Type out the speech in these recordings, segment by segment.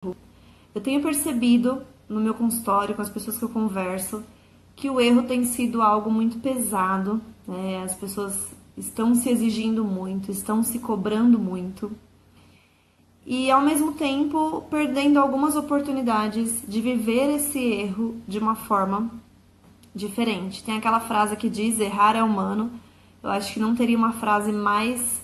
Eu tenho percebido no meu consultório, com as pessoas que eu converso, que o erro tem sido algo muito pesado, né? As pessoas estão se exigindo muito, estão se cobrando muito e, ao mesmo tempo, perdendo algumas oportunidades de viver esse erro de uma forma diferente. Tem aquela frase que diz: errar é humano. Eu acho que não teria uma frase mais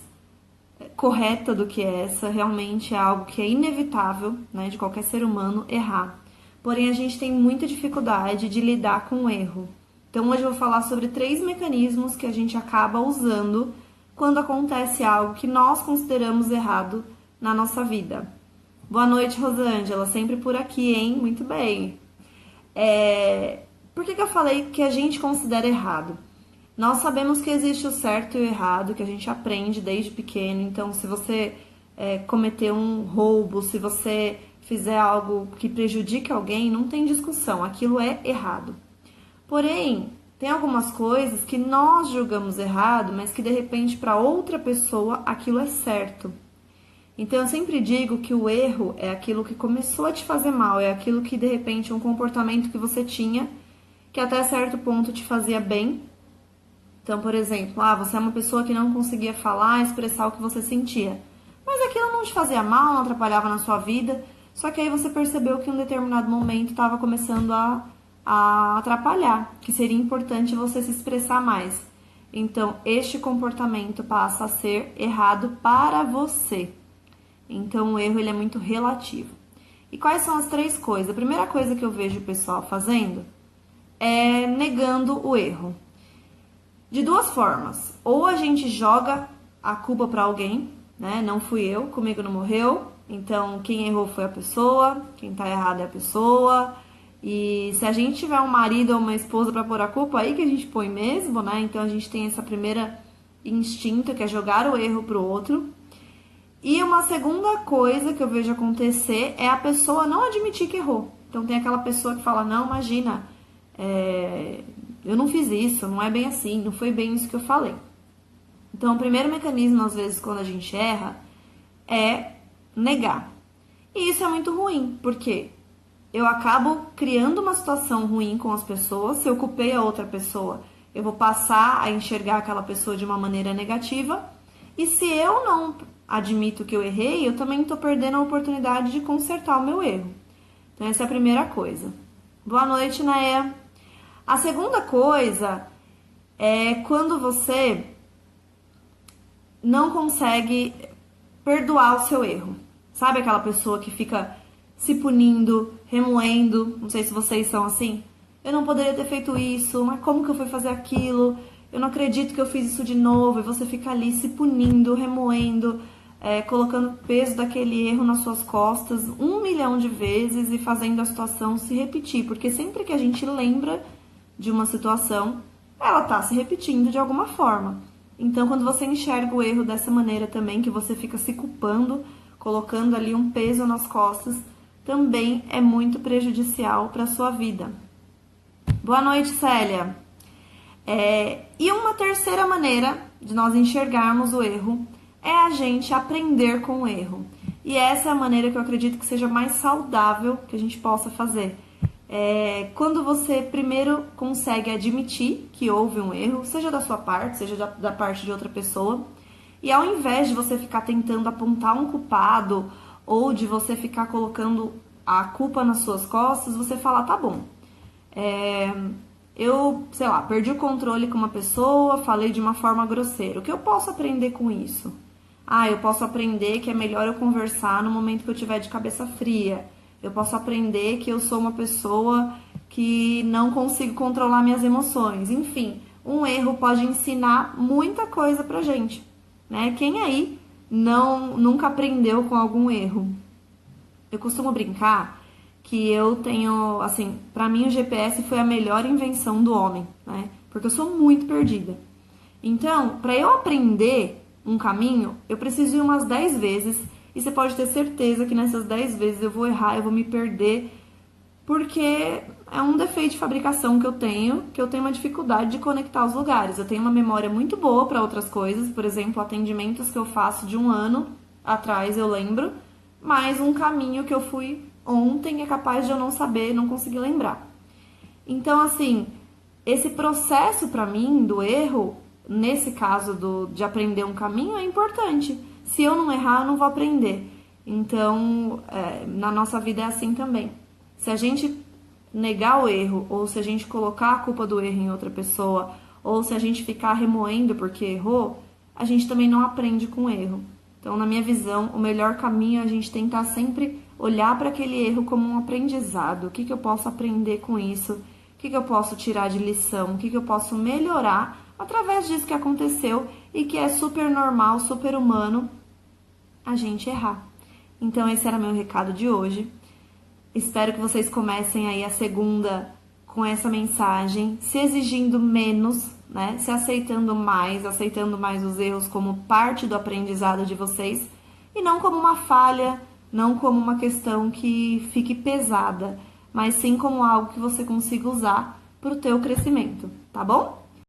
correta do que essa. Realmente é algo que é inevitável, né, de qualquer ser humano errar. Porém, a gente tem muita dificuldade de lidar com o erro. Então, hoje eu vou falar sobre 3 mecanismos que a gente acaba usando quando acontece algo que nós consideramos errado na nossa vida. Boa noite, Rosângela, sempre por aqui, hein? Muito bem. Por que eu falei que a gente considera errado? Nós sabemos que existe o certo e o errado, que a gente aprende desde pequeno. Então, se você cometer um roubo, se você fizer algo que prejudique alguém, não tem discussão, aquilo é errado. Porém, tem algumas coisas que nós julgamos errado, mas que de repente para outra pessoa aquilo é certo. Então, eu sempre digo que o erro é aquilo que começou a te fazer mal, é aquilo que de repente um comportamento que você tinha, que até certo ponto te fazia bem. Então, por exemplo, você é uma pessoa que não conseguia falar, expressar o que você sentia. Mas aquilo não te fazia mal, não atrapalhava na sua vida. Só que aí você percebeu que em um determinado momento estava começando a atrapalhar, que seria importante você se expressar mais. Então, este comportamento passa a ser errado para você. Então, o erro ele é muito relativo. E quais são as 3 coisas? A primeira coisa que eu vejo o pessoal fazendo é negando o erro. De 2 formas. Ou a gente joga a culpa para alguém, né? Não fui eu, comigo não morreu. Então, quem errou foi a pessoa, quem tá errado é a pessoa. E se a gente tiver um marido ou uma esposa para pôr a culpa, aí que a gente põe mesmo, né? Então, a gente tem essa primeira instinto, que é jogar o erro pro outro. E uma segunda coisa que eu vejo acontecer é a pessoa não admitir que errou. Então, tem aquela pessoa que fala: não, imagina, eu não fiz isso, não é bem assim, não foi bem isso que eu falei. Então, o primeiro mecanismo, às vezes, quando a gente erra, é negar. E isso é muito ruim, porque eu acabo criando uma situação ruim com as pessoas. Se eu culpei a outra pessoa, eu vou passar a enxergar aquela pessoa de uma maneira negativa. E se eu não admito que eu errei, eu também estou perdendo a oportunidade de consertar o meu erro. Então, essa é a primeira coisa. Boa noite, Naia. A segunda coisa é quando você não consegue perdoar o seu erro. Sabe aquela pessoa que fica se punindo, remoendo? Não sei se vocês são assim. Eu não poderia ter feito isso, mas como que eu fui fazer aquilo? Eu não acredito que eu fiz isso de novo. E você fica ali se punindo, remoendo, colocando o peso daquele erro nas suas costas 1 milhão de vezes e fazendo a situação se repetir. Porque sempre que a gente lembra de uma situação, ela tá se repetindo de alguma forma. Então, quando você enxerga o erro dessa maneira também, que você fica se culpando, colocando ali um peso nas costas, também é muito prejudicial para a sua vida. Boa noite, Célia. E uma terceira maneira de nós enxergarmos o erro é a gente aprender com o erro. E essa é a maneira que eu acredito que seja mais saudável que a gente possa fazer. Quando você primeiro consegue admitir que houve um erro, seja da sua parte, seja da parte de outra pessoa, e ao invés de você ficar tentando apontar um culpado ou de você ficar colocando a culpa nas suas costas, você fala: tá bom, eu, sei lá, perdi o controle com uma pessoa, falei de uma forma grosseira. O que eu posso aprender com isso? Eu posso aprender que é melhor eu conversar no momento que eu estiver de cabeça fria. Eu posso aprender que eu sou uma pessoa que não consigo controlar minhas emoções. Enfim, um erro pode ensinar muita coisa pra gente, né? Quem aí nunca aprendeu com algum erro? Eu costumo brincar que eu tenho, assim, pra mim o GPS foi a melhor invenção do homem, né? Porque eu sou muito perdida. Então, pra eu aprender um caminho, eu preciso ir umas 10 vezes. E você pode ter certeza que nessas 10 vezes eu vou errar, eu vou me perder, porque é um defeito de fabricação que eu tenho uma dificuldade de conectar os lugares. Eu tenho uma memória muito boa para outras coisas, por exemplo, atendimentos que eu faço de 1 ano atrás eu lembro, mas um caminho que eu fui ontem é capaz de eu não saber, não conseguir lembrar. Então, assim, esse processo para mim do erro, nesse caso de aprender um caminho, é importante. Se eu não errar, eu não vou aprender. Então, na nossa vida é assim também. Se a gente negar o erro, ou se a gente colocar a culpa do erro em outra pessoa, ou se a gente ficar remoendo porque errou, a gente também não aprende com o erro. Então, na minha visão, o melhor caminho é a gente tentar sempre olhar para aquele erro como um aprendizado. O que eu posso aprender com isso? O que eu posso tirar de lição? O que eu posso melhorar através disso que aconteceu e que é super normal, super humano a gente errar. Então, esse era meu recado de hoje. Espero que vocês comecem aí a segunda com essa mensagem, se exigindo menos, né? Se aceitando mais os erros como parte do aprendizado de vocês e não como uma falha, não como uma questão que fique pesada, mas sim como algo que você consiga usar para o teu crescimento, tá bom?